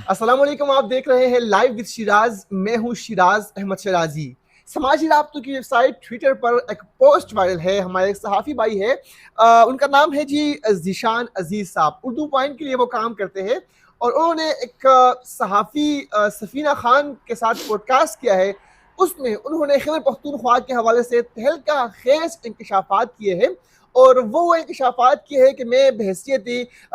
अस्सलाम वालेकुम। आप देख रहे हैं लाइव विद शिराज। मैं हूं शिराज अहमद शराजी। समाजी राब्तों की वेबसाइट ट्विटर पर एक पोस्ट वायरल है। हमारे एक सहाफ़ी भाई है, उनका नाम है जी ज़ीशान अजीज़ साहब। उर्दू पॉइंट के लिए वो काम करते हैं और उन्होंने एक सहाफ़ी सफ़ीना खान के साथ पॉडकास्ट किया है। उसमें उन्होंने खैबर पख्तूनख्वा के हवाले से तहलका खेज इंकशाफात किए हैं और वो इंकशाफात किए हैं कि मैं बहैसियत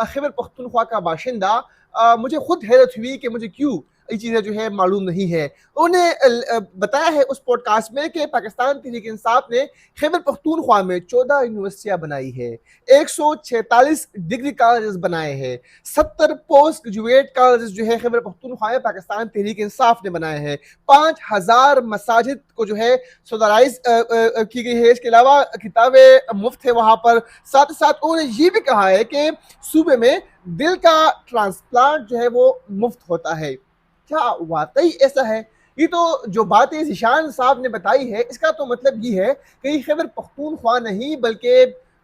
खैबर पख्तूनख्वा का बाशिंदा मुझे खुद हैरत हुई कि मुझे क्यों ये चीज़ें जो है मालूम नहीं है। उन्होंने बताया है उस पॉडकास्ट में कि पाकिस्तान तहरीक इंसाफ ने खैबर पख्तूनख्वा में 14 यूनिवर्सिटियाँ बनाई है, 146 डिग्री कॉलेज बनाए हैं, 70 पोस्ट ग्रेजुएट कॉलेज जो है खैबर पख्तूनख्वा में पाकिस्तान तहरीक इंसाफ ने बनाए हैं, 5000 मसाजिद को जो है सोलराइज की गई है। इसके अलावा किताबें मुफ्त है वहाँ पर। साथ ही साथ उन्होंने ये भी कहा है कि सूबे में दिल का ट्रांसप्लांट जो है वो मुफ्त होता है। क्या वाकई ऐसा है? ये तो जो बातें ज़ीशान साहब ने बताई है, इसका तो मतलब ये है कि ये खैबर पख्तूनख्वा नहीं बल्कि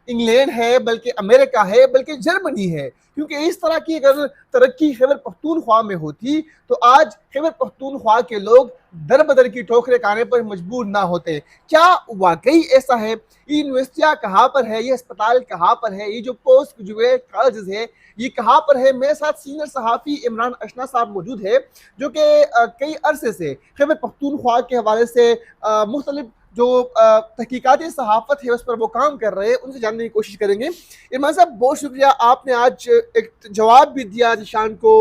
इंग्लैंड है, बल्कि अमेरिका है, बल्कि जर्मनी है। क्योंकि इस तरह की अगर तरक्की खैबर पख्तूनख्वा में होती तो आज खैबर पख्तूनख्वा के लोग दर बदर की ठोकरें खाने पर मजबूर ना होते। क्या वाकई ऐसा है? ये यूनिवर्सिटियाँ कहाँ पर है? ये अस्पताल कहाँ पर है? ये जो पोस्ट ग्रेजुएट कॉलेजेस है ये कहाँ पर है? मेरे साथ सीनियर सहाफ़ी इमरान अशना साहब मौजूद है, जो कि कई अरसे से खैबर पख्तूनख्वा के हवाले से मुख्तलिफ जो तहकीकाती सहाफ़त है उस पर वो काम कर रहे हैं, उनसे जानने की कोशिश करेंगे। इमरान साहब, बहुत शुक्रिया, आपने आज एक जवाब भी दिया ज़ीशान को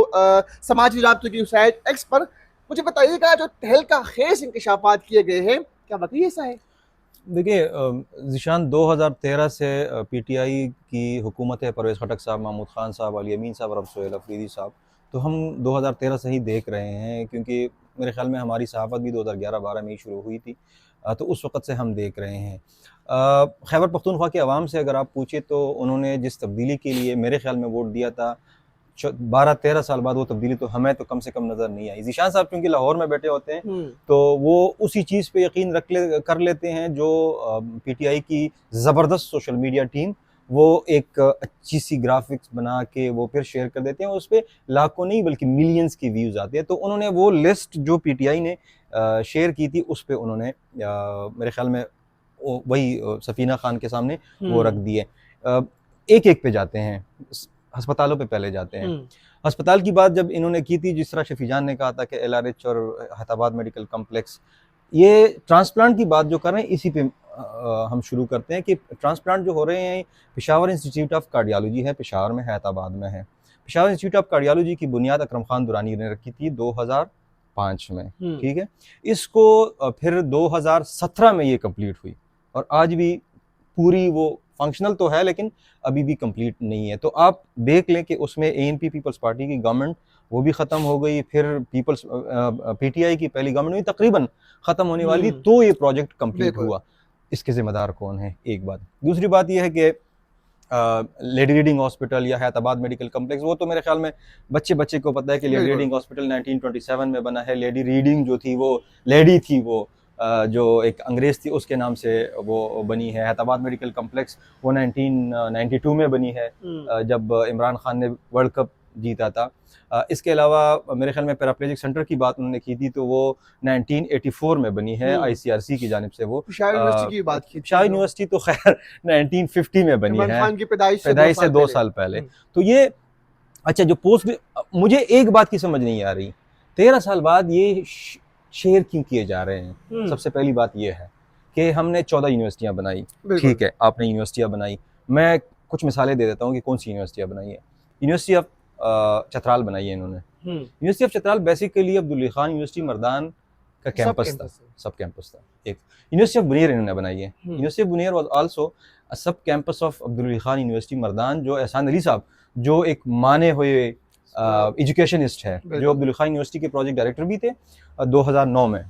समाजी राब्तों की वेबसाइट एक्स पर। मुझे बताइएगा, जो तहलका खेज इंकशाफात किए गए हैं, क्या वाकई ऐसा है? देखिए, ज़ीशान 2013 से पीटीआई की हुकूमत है, परवेज़ खटक साहब, महमूद ख़ान साहब, अली अमीन साहब और अब सोहेल अफरीदी साहब, तो हम 2013 से ही देख रहे हैं, क्योंकि मेरे ख़्याल में हमारी सहाफ़त भी 2011-12 में ही शुरू हुई थी। तो उस वक़्त से हम देख रहे हैं। खैबर पख्तूनख्वा के अवाम से अगर आप पूछें तो उन्होंने जिस तब्दीली के लिए मेरे ख़्याल में वोट दिया था, 12-13 साल बाद वो तब्दीली तो हमें तो कम से कम नज़र नहीं आई। ज़ीशान साहब चूँकि लाहौर में बैठे होते हैं, तो वो उसी चीज़ पे यकीन कर लेते हैं जो पीटीआई की ज़बरदस्त सोशल मीडिया टीम वो एक अच्छी सी ग्राफिक्स बना के वो फिर शेयर कर देते हैं, उस पर लाखों नहीं बल्कि मिलियंस की व्यूज़ आते हैं। तो उन्होंने वो लिस्ट जो पीटीआई ने शेयर की थी उस पर उन्होंने मेरे ख्याल में वही सफ़ीना खान के सामने वो रख दिए। एक एक पे जाते हैं, अस्पतालों पे पहले जाते हैं। अस्पताल की बात जब इन्होंने की थी, जिस तरह शफीजान ने कहा था कि एलआरएच और हैदराबाद मेडिकल कम्प्लेक्स, ये ट्रांसप्लांट की बात जो कर रहे हैं इसी पे हम शुरू करते हैं कि ट्रांसप्लांट जो हो रहे हैं, पेशावर इंस्टीट्यूट ऑफ कार्डियोलॉजी है, पेशावर में, हैदराबाद में है। पेशावर इंस्टीट्यूट ऑफ कार्डियोलॉजी की बुनियाद अकरम खान दुरानी ने रखी थी 2005 में, ठीक है। इसको फिर 2017 में ये कंप्लीट हुई और आज भी पूरी वो फंक्शनल तो है लेकिन अभी भी कंप्लीट नहीं है। तो आप देख लें कि उसमें एएनपी पीपल्स पार्टी की गवर्नमेंट वो भी ख़त्म हो गई, फिर पीटीआई की पहली गवर्नमेंट हुई, तकरीबन ख़त्म होने वाली, तो ये प्रोजेक्ट कंप्लीट हुआ। इसके ज़िम्मेदार कौन है? एक बात। दूसरी बात यह है कि लेडी रीडिंग हॉस्पिटल या हैदराबाद मेडिकल कम्प्लेक्स, वो तो मेरे ख्याल में बच्चे बच्चे को पता है कि लेडी रीडिंग हॉस्पिटल 1927 में बना है। लेडी रीडिंग जो थी वो लेडी थी, वो जो एक अंग्रेज़ थी उसके नाम से वो बनी है। हैदराबाद मेडिकल कम्प्लेक्स वो 1992 में बनी है, जब इमरान खान ने वर्ल्ड कप जीता था। इसके अलावा मेरे ख्याल में पैराप्लेजिक सेंटर की बात उन्होंने की थी, तो वो 1984 में बनी है आईसीआरसी की जानिब से। वो पेशावर यूनिवर्सिटी की बात की थी। पेशावर यूनिवर्सिटी तो खैर 1950 में बनी है, इमरान खान की पैदाइश से 2 साल पहले। तो ये अच्छा, जो पोस्ट, मुझे एक बात की समझ नहीं आ रही, 13 साल बाद ये शेयर क्यों किए जा रहे हैं? सबसे पहली बात ये है कि हमने 14 यूनिवर्सिटियां बनाई, ठीक है, आपने यूनिवर्सिटियां बनाई। मैं कुछ मिसालें दे देता हूँ कि कौन सी यूनिवर्सिटियां बनाई है। यूनिवर्सिटी ऑफ चतराल बनाई है इन्होंने। University of Chitral basically Abdul Khan university Mardan का कैंपस था, सब कैंपस था। एक यूनिवर्सिटी ऑफ बुनेर इन्होंने बनाई है। University of Buner was also sub campus of Abdul Khan university Mardan, जो एहसान अली साहब, जो एक माने हुए एजुकेशनिस्ट है, जो अब्दुल खान यूनिवर्सिटी के प्रोजेक्ट डायरेक्टर भी थे। 2009 में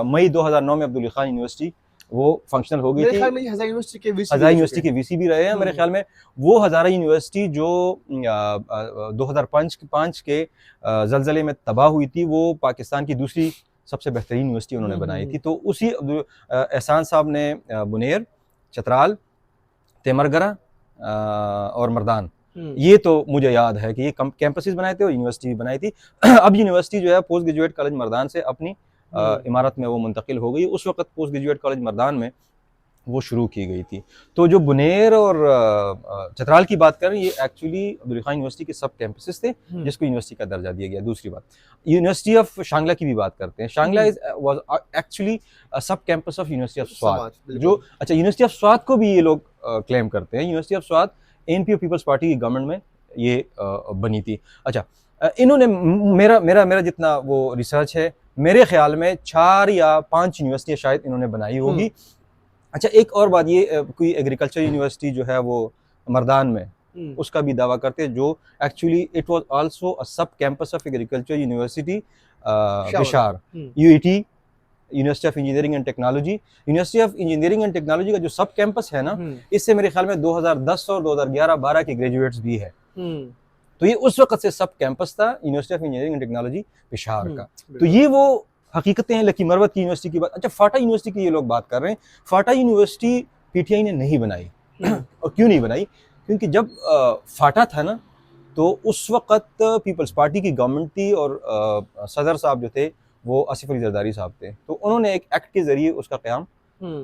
मई 2009 में अब्दुल खान यूनिवर्सिटी वो फंक्शनल हो गई थी। हज़ारा यूनिवर्सिटी के वीसी भी रहे हैं मेरे ख्याल में। वो हज़ारा यूनिवर्सिटी जो 2005 के जलजले में तबाह हुई थी, वो पाकिस्तान की दूसरी सबसे बेहतरीन यूनिवर्सिटी उन्होंने बनाई थी। तो उसी एहसान साहब ने बुनेर, चतराल, तेमरगरा और मर्दान, ये तो मुझे याद है कि ये कैंपसेस बनाए थे और यूनिवर्सिटी बनाई थी। अब यूनिवर्सिटी जो है पोस्ट ग्रेजुएट कॉलेज मर्दान से अपनी इमारत में वो मुंतकिल हो गई। उस वक्त पोस्ट ग्रेजुएट कॉलेज मर्दान में वो शुरू की गई थी। तो जो बुनेर और चतराल की बात करें, ये एक्चुअली अब्दुल खान यूनिवर्सिटी के सब कैंपसेस थे जिसको यूनिवर्सिटी का दर्जा दिया गया। दूसरी बात, यूनिवर्सिटी ऑफ शांगला की भी बात करते हैं। शांगला इज वाज एक्चुअली सब campus of university of Swat, जो अच्छा यूनिवर्सिटी ऑफ स्वात को भी ये लोग क्लेम करते हैं। University of Swat NPO people's party की गवर्नमेंट में ये बनी थी। अच्छा, इन्होंने मेरा मेरा मेरा जितना वो रिसर्च है, मेरे ख्याल में 4 या 5 यूनिवर्सिटियां शायद इन्होंने बनाई होगी। अच्छा, एक और बात, ये कोई एग्रीकल्चर यूनिवर्सिटी जो है वो मर्दान में, उसका भी दावा करते हैं, जो actually it was also a sub campus of agriculture university Peshawar. UET, university of engineering and technology, university of engineering and technology का जो सब कैंपस है ना, इससे मेरे ख्याल में 2010 और 2011-12 के ग्रेजुएट्स भी है। तो ये उस वक्त से सब कैंपस था university of engineering and technology Peshawar का। तो ये वो हकीकतें हैं। लकी मरवत की यूनिवर्सिटी की बात, अच्छा फाटा यूनिवर्सिटी की ये लोग बात कर रहे हैं। फाटा यूनिवर्सिटी पीटीआई ने नहीं बनाई। और क्यों नहीं बनाई? क्योंकि जब फाटा था ना, तो उस वक्त पीपल्स पार्टी की गवर्नमेंट थी और सदर साहब जो थे वो आसिफ अली जरदारी साहब थे। तो उन्होंने एक एक्ट के जरिए उसका क़याम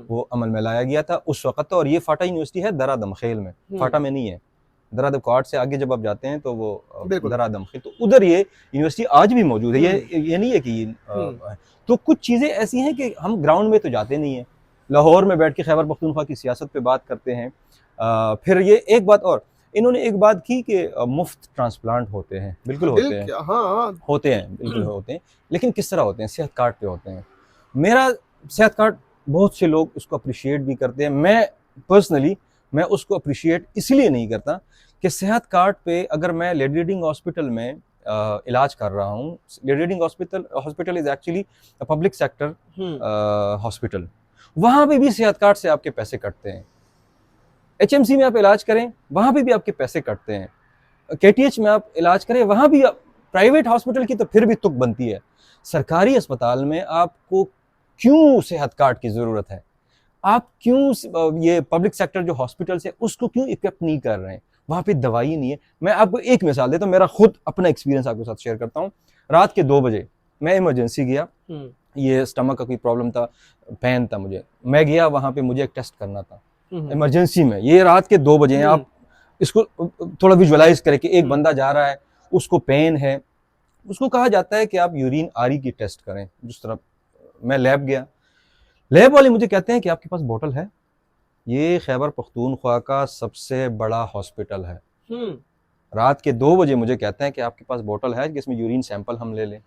वो अमल में लाया गया था उस वक्त। और ये फाटा यूनिवर्सिटी है दरा दमखेल में, फाटा में नहीं है। दरा दमकोट से आगे जब आप जाते हैं तो वो दरा दमखेल, तो उधर ये यूनिवर्सिटी आज भी मौजूद है। ये नहीं है कि तो कुछ चीज़ें ऐसी हैं कि हम ग्राउंड में तो जाते नहीं हैं। लाहौर में बैठ के खैबर पख्तूनख्वा की सियासत पे बात करते हैं। फिर ये एक बात और, इन्होंने एक बात की कि मुफ्त ट्रांसप्लांट होते हैं। बिल्कुल होते हैं, होते हैं, बिल्कुल होते हैं। लेकिन किस तरह होते हैं? सेहत कार्ड पे होते हैं। मेरा सेहत कार्ड, बहुत से लोग उसको अप्रिशिएट भी करते हैं। मैं पर्सनली मैं उसको अप्रिशिएट इसलिए नहीं करता कि सेहत कार्ड पे अगर मैं लेडी रीडिंग हॉस्पिटल में इलाज कर रहा हूँ, lady reading hospital is actually public sector hospital, वहाँ पे भी सेहत कार्ड से आपके पैसे कटते हैं। एचएमसी में आप इलाज करें, वहाँ पे भी आपके पैसे कटते हैं। केटीएच में आप इलाज करें, वहाँ भी प्राइवेट हॉस्पिटल की तो फिर भी तुक बनती है। सरकारी अस्पताल में आपको क्यों सेहत कार्ड की ज़रूरत है? आप क्यों ये पब्लिक सेक्टर जो हॉस्पिटल्स है उसको क्यों इक्विप नहीं कर रहे हैं? वहाँ पे दवाई नहीं है। मैं आपको एक मिसाल देता हूँ, मेरा खुद अपना एक्सपीरियंस आपके साथ शेयर करता हूँ। रात के 2 बजे मैं इमरजेंसी गया, ये स्टमक का कोई प्रॉब्लम था, पेन था मुझे, मैं गया वहाँ पे, मुझे एक टेस्ट करना था इमरजेंसी में। ये रात के 2 बजे हैं। आप इसको थोड़ा विजुअलाइज करें कि एक बंदा जा रहा है, उसको पेन है, उसको कहा जाता है कि आप यूरिन आरी की टेस्ट करें। जिस तरह मैं लैब गया, लैब वाले मुझे कहते हैं कि आपके पास बोतल है, ये खैबर पख्तूनख्वा का सबसे बड़ा हॉस्पिटल है। रात के 2 बजे मुझे कहते हैं कि आपके पास बोतल है जिसमें यूरिन सैंपल हम ले लें।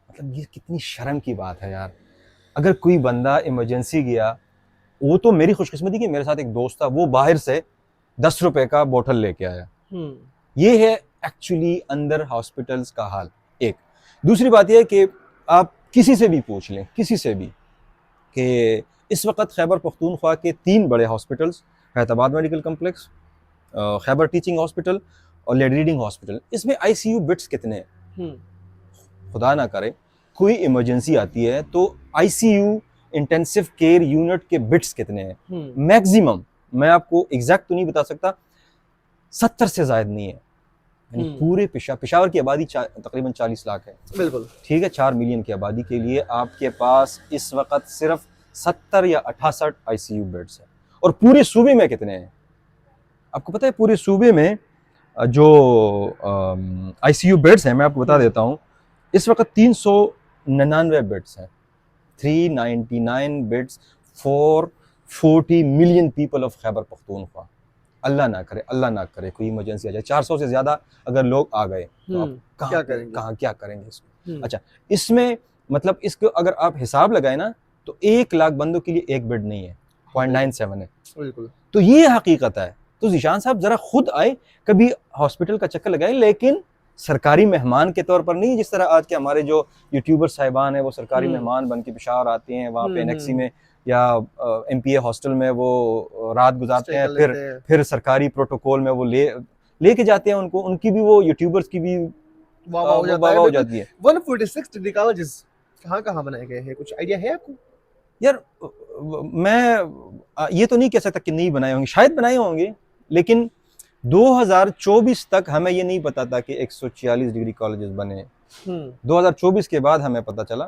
मतलब ये कितनी शर्म की बात है यार। अगर कोई बंदा इमरजेंसी गया, वो तो मेरी खुशकिस्मती कि मेरे साथ एक दोस्त था, वो बाहर से 10 रुपए का बोतल लेके आया। ये है एक्चुअली अंदर हॉस्पिटल्स का हाल। एक दूसरी बात यह है कि आप किसी से भी पूछ लें, किसी से भी, कि इस वक्त खैबर पख्तूनख्वा के 3 बड़े hospitals, Hyderabad medical complex, Khyber teaching hospital और लेडी रीडिंग हॉस्पिटल, इसमें आईसीयू बेड्स कितने हैं? खुदा ना करे कोई इमरजेंसी आती है तो आईसीयू इंटेंसिव केयर यूनिट के बेड्स कितने हैं? मैक्सिमम, मैं आपको एग्जैक्ट तो नहीं बता सकता, 70 से ज्यादा नहीं है। पूरे पेशावर की आबादी तकरीबन 40 लाख है। बिल्कुल ठीक है, 4 मिलियन की आबादी के लिए आपके पास इस वक्त सिर्फ 70 या 68 आईसीयू बेड्स है। और पूरे सूबे में कितने हैं आपको पता है? पूरे सूबे में जो आईसीयू बेड्स हैं, मैं आपको बता देता हूँ, इस वक्त 399 बेड्स हैं। 399 beds for 40 million people of Khyber Pakhtunkhwa. Allah ना करे कोई इमरजेंसी आ जाए, 400 से ज्यादा अगर लोग आ गए तो आप क्या करेंगे इसको? अच्छा, इसमें मतलब इसको अगर आप हिसाब लगाए ना, तो 1 लाख बंदों के लिए एक बेड नहीं है, 0.97 है। बिल्कुल। तो ये हकीकत है। तो ज़ीशान साहब जरा खुद आए, कभी हॉस्पिटल का चक्कर लगाए, लेकिन सरकारी मेहमान के तौर पर नहीं, जिस तरह आज के हमारे जो यूट्यूबर साहिबान हैं वो सरकारी मेहमान बन के पेशावर आते हैं, वहाँ पे एनेक्सी में या एमपीए हॉस्टल में वो रात गुजारते हैं, फिर सरकारी प्रोटोकॉल में वो लेके जाते हैं उनको, उनकी भी वो यूट्यूबर्स की भी वाह हो जाती है। 146 डिग्री कॉलेजेस कहाँ बनाए गए हैं, कुछ आइडिया है आपको? यार मैं ये तो नहीं कह सकता कि नहीं बनाए होंगे, शायद बनाए होंगे, लेकिन 2024 तक हमें ये नहीं पता था कि 146 डिग्री कॉलेजेस बने। 2024 के बाद हमें पता चला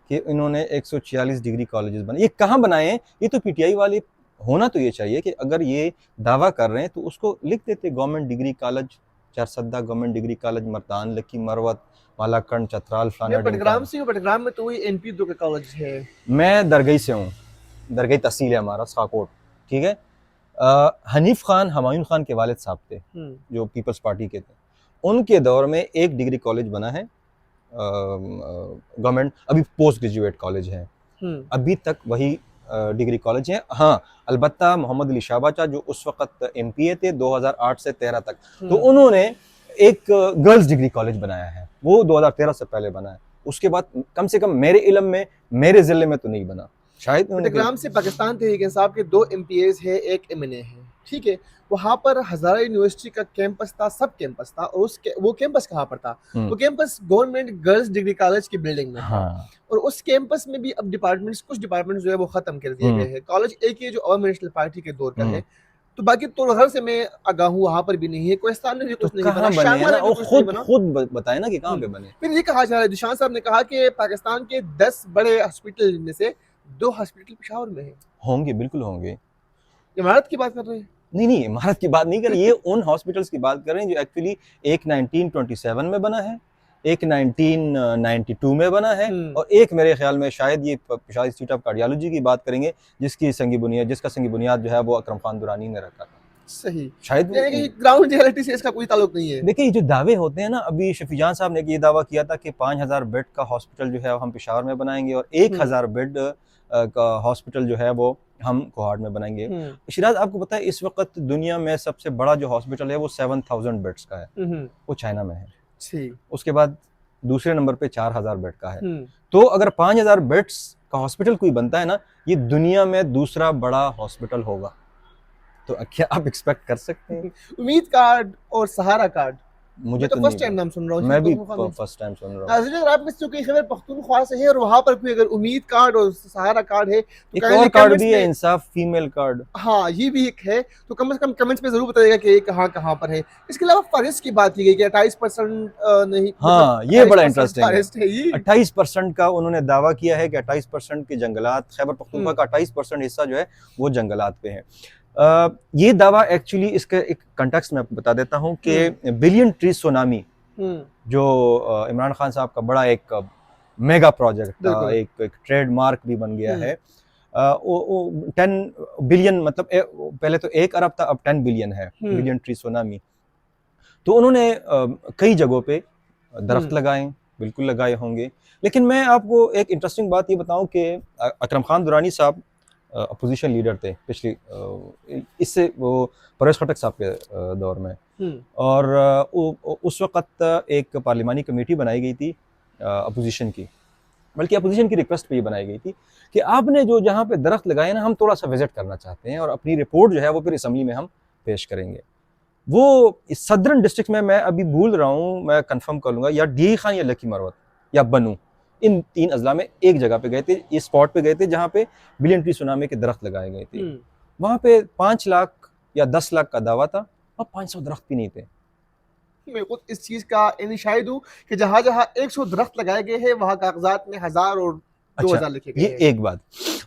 कि इन्होंने 146 डिग्री कॉलेजेस बनाए। ये कहाँ बनाए हैं? ये तो पीटीआई वाले, होना तो ये चाहिए कि अगर ये दावा कर रहे हैं तो उसको लिख देते, government degree college Charsadda, government degree college Mardan, lucky, Marwat, Malakand, Chitral, फलाना मैं बटग्राम ढिमकाना। से हूँ, बटग्राम में तो वही एनपी का कॉलेज है। मैं दरगई से हूँ, दरगई तहसील है हमारा, साकोट, ठीक है। हनीफ खान हुमायूं खान के वालिद साहब थे, जो पीपल्स पार्टी के थे। उनके दौर में एक डिग्री कॉलेज बना है गवर्नमेंट, अभी पोस्ट ग्रेजुएट कॉलेज है, अभी तक वही डिग्री कॉलेज है। हाँ, अलबत्ता मोहम्मद अली शाहबाचा जो उस वक्त एमपीए थे 2008 से 13 तक, तो उन्होंने एक गर्ल्स डिग्री कॉलेज बनाया है, वो 2013 से पहले बना है। उसके बाद कम से कम मेरे इल्म में, मेरे जिले में तो नहीं बना। शायद बटग्राम से पाकिस्तान तहरीक इंसाफ के 2 एमपीएज है, 1 एमएनए है, ठीक है। वहाँ पर हजारा यूनिवर्सिटी का कैंपस था, सब कैंपस था, और वो कैंपस कहाँ पर था? वो campus government girls degree college की बिल्डिंग में था। हाँ। और उस कैंपस में भी अब डिपार्टमेंट्स, कुछ डिपार्टमेंट्स जो है वो खत्म कर दिए गए हैं। कॉलेज एक ही है जो अवाम नेशनल पार्टी के दौर का है, तो बाकी तो घर से मैं आगाह हूँ वहाँ पर भी नहीं है, कोहिस्तान में भी कुछ नहीं बना, शामला में भी कुछ नहीं बना। खुद बताए ना कि कहाँ पे बने। फिर ये कहा जा रहा है, दिशान साहब ने कहा कि पाकिस्तान के 10 बड़े हॉस्पिटल में से 2 हॉस्पिटल पेशावर में है। होंगे, बिल्कुल होंगे। इमारत की बात कर रहे हैं? नहीं, इमारत की बात नहीं कर रहे, ये उन हॉस्पिटल्स की बात कर रहे हैं जो एक्चुअली एक 1927 में बना है, एक 1992 में बना है, और एक मेरे ख्याल में शायद ये पेशावर इंस्टीट्यूट ऑफ कार्डियोलॉजी की बात करेंगे, जिसका संगी बुनियाद जो है वो अकरम खान दुरानी ने रखा था। सही, शायद ग्राउंड रियलिटी से इसका कोई ताल्लुक नहीं है। देखिए, ये जो दावे होते हैं ना, अभी शफीजान साहब ने ये दावा किया था कि 5000 बेड का हॉस्पिटल जो है हम पेशावर में बनाएंगे, और 1000 बेड का हॉस्पिटल जो है वो हम कोहाट में बनाएंगे। शिराज, आपको पता है इस वक्त दुनिया में सबसे बड़ा जो हॉस्पिटल है वो 7000 बेड्स का है, वो चाइना में है। उसके बाद दूसरे नंबर पे 4000 बेड का है। तो अगर 5000 बेड्स का हॉस्पिटल कोई बनता है ना, ये दुनिया में दूसरा बड़ा हॉस्पिटल होगा। तो क्या आप एक्सपेक्ट कर सकते हैं? उम्मीद कार्ड और सहारा कार्ड, मुझे तो फर्स्ट टाइम नाम सुन रहा हूँ। मैं भी फर्स्ट टाइम सुन रहा हूँ। अगर आप किसी की खबर पख्तूनख्वा से है और वहाँ पर कोई अगर उम्मीद कार्ड और सहारा कार्ड है, तो एक और कार्ड भी है, इंसाफ फीमेल कार्ड। हाँ, ये भी एक है, तो कम से कम कमेंट्स में जरूर बताइएगा कि कहाँ पर है। इसके अलावा फरिश्त की बात की गई कि 28% नहीं। हाँ, ये बड़ा इंटरेस्टिंग है। 28% का उन्होंने दावा किया है कि 28% के जंगलात, खैबर पख्तूनख्वा का 28% हिस्सा जो है वो जंगलात पे है। ये दावा एक्चुअली, इसका एक कंटेक्स्ट मैं आपको बता देता हूँ कि बिलियन ट्री सुनामी जो इमरान खान साहब का बड़ा एक मेगा प्रोजेक्ट था, एक ट्रेडमार्क भी बन गया है। 10 बिलियन, मतलब पहले तो 1 अरब था, अब 10 बिलियन है, बिलियन ट्री सुनामी। तो उन्होंने कई जगहों पे दरख्त लगाए, बिल्कुल लगाए होंगे। लेकिन मैं आपको एक इंटरेस्टिंग बात ये बताऊं कि अकरम खान दुरानी साहब अपोजिशन लीडर थे पिछली, इससे वो परवेज़ खटक साहब के दौर में, और उस वक्त एक पार्लिमानी कमेटी बनाई गई थी अपोजिशन की, बल्कि अपोजिशन की रिक्वेस्ट पे ये बनाई गई थी कि आपने जो जहाँ पे दरख्त लगाए ना, हम थोड़ा सा विजिट करना चाहते हैं और अपनी रिपोर्ट जो है वो फिर असम्बली में हम पेश करेंगे। वो इस सदर्न डिस्ट्रिक्ट में, मैं अभी भूल रहा हूँ, मैं कंफर्म कर लूँगा, या डी खान या लकी मरवत या बनू, इन 3 अजला में एक जगह पे गए थे, इस स्पॉट पे गए थे जहाँ पे बिलियन ट्री सुनामी के दरख्त लगाए गए थे। वहाँ पे 5 लाख या 10 लाख का दावा था, और 500 दरख्त भी नहीं थे। मैं खुद इस चीज का शाहिद हूँ कि जहाँ जहाँ 100 दरख्त लगाए गए हैं वहाँ कागजात में 1000 और 2000 लिखे गए। ये एक बात।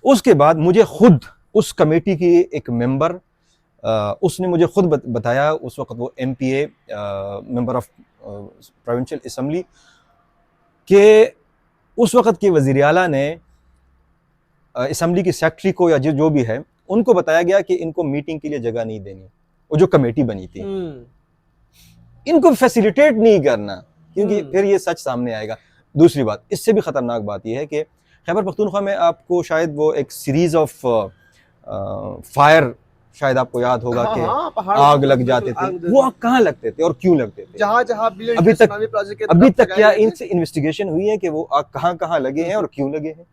उसके बाद मुझे खुद उस कमेटी की एक मेंबर, उसने मुझे खुद बताया, उस वक्त वो MPA member of provincial assembly के, उस वक्त के वज़ीर आला ने असम्बली की सेक्रेटरी को या जो भी है उनको बताया गया कि इनको मीटिंग के लिए जगह नहीं देनी, वो जो कमेटी बनी थी इनको फैसिलिटेट नहीं करना, क्योंकि फिर ये सच सामने आएगा। दूसरी बात, इससे भी खतरनाक बात यह है कि खैबर पख्तूनख्वा में आपको शायद वो एक सीरीज ऑफ फायर, शायद आपको याद होगा कि आग लग जाते थे, वो आग कहाँ लगते थे और क्यों लगते थे? जहाँ अभी तक क्या इनसे इन्वेस्टिगेशन हुई है कि वो आग कहाँ लगे हैं और क्यों लगे हैं?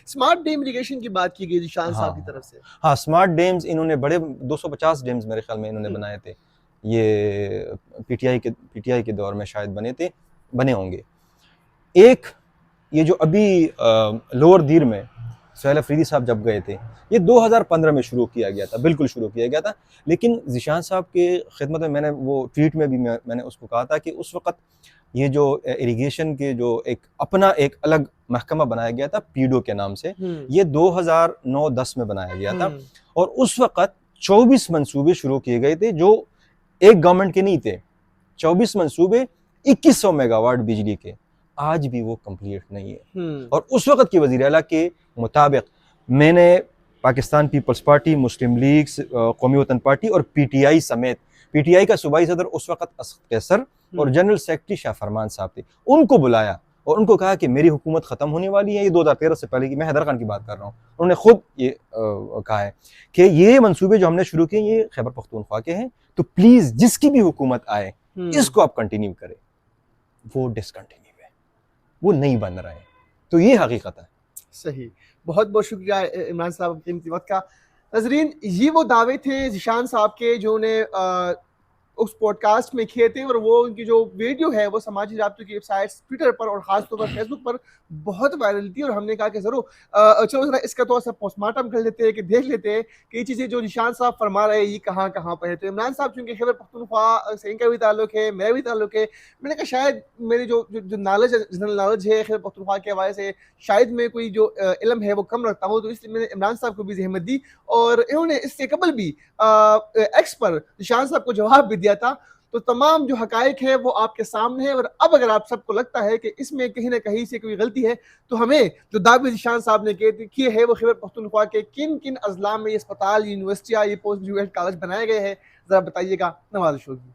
स्मार्ट डैम इरिगेशन की बात की गई निशान साहब की तरफ से। हाँ, स्मार्ट डैम्स इन्होंने बड़े 250 डैम्स मेरे ख्याल में इन्होंने बनाए थे, ये पीटीआई के दौर में शायद बने होंगे। एक ये जो अभी लोअर दीर में सुहेल अफरीदी साहब जब गए थे, ये 2015 में शुरू किया गया था, बिल्कुल शुरू किया गया था। लेकिन ज़ीशान साहब के खिदमत में मैंने वो ट्वीट में भी मैंने उसको कहा था कि उस वक़्त ये जो इरिगेशन के जो एक अलग महकमा बनाया गया था पीडो के नाम से, ये 2009-10 में बनाया गया था और उस वक़्त 24 मंसूबे शुरू किए गए थे जो एक गवर्नमेंट के नहीं थे। 24 मंसूबे 2100 मेगावाट बिजली के, आज भी वो कंप्लीट नहीं है। और उस वक़्त की वज़ीर आला के मुताबिक मैंने पाकिस्तान पीपल्स पार्टी, मुस्लिम लीग, कौमी वतन पार्टी और पीटीआई समेत, पीटीआई का सूबाई सदर उस वक़्त असद कैसर और जनरल सेक्रेटरी शाह फरमान साहब थे, उनको बुलाया और उनको कहा कि मेरी हुकूमत ख़त्म होने वाली है। ये 2013 से पहले की, मैं हैदर खान की बात कर रहा हूँ। उन्होंने खुद ये कहा है कि ये मंसूबे जो हमने शुरू किए ये खैबर पख्तूनख्वा के हैं, तो प्लीज़ जिसकी भी हुकूमत आए इसको आप कंटिन्यू करें। वो डिसकंटिन्यू है, वो नहीं बन रहा है, तो ये हकीकत है। सही, बहुत बहुत शुक्रिया इमरान साहब कीमती वक्त का। नजरीन, ये वो दावे थे ज़ीशान साहब के जो उन्हें उस पॉडकास्ट में किए थे और वो उनकी जो वीडियो है वो समाजी राब्तों की वेबसाइट्स ट्विटर पर और ख़ासतौर पर फेसबुक पर बहुत वायरल थी और हमने कहा कि ज़रूर चलो ज़रा इसका तो सब पोस्टमार्टम कर लेते हैं कि देख लेते हैं कि ये चीज़ें जो ज़ीशान साहब फरमा रहे हैं ये कहाँ कहाँ पर है। तो इमरान साहब चूँकि खैबर पख्तूनख्वा से इनका भी ताल्लुक है, मेरा भी ताल्लुक है, मैंने कहा शायद मेरी जो नॉलेज है, जनरल नॉलेज है खैबर पख्तूनख्वा के हवाले से, शायद मैं कोई जो इल्म है वो कम रखता हूँ, तो इसलिए मैंने इमरान साहब को भी ज़हमत दी और इन्होंने इससे कबल भी एक्स पर ज़ीशान साहब को जवाब भी दिया था। तो तमाम जो हकायक है वो आपके सामने है और अब अगर आप सबको लगता है कि इसमें कहीं ना कहीं से कोई गलती है तो हमें जो दावे ज़ीशान साहब ने किए है वो खैबर पख्तूनख्वा के किन किन अजला में ये अस्पताल, यूनिवर्सिटियाँ, ये पोस्ट ग्रेजुएट कॉलेज बनाए गए हैं, ज़रा बताइएगा। नवाज़िश होगी।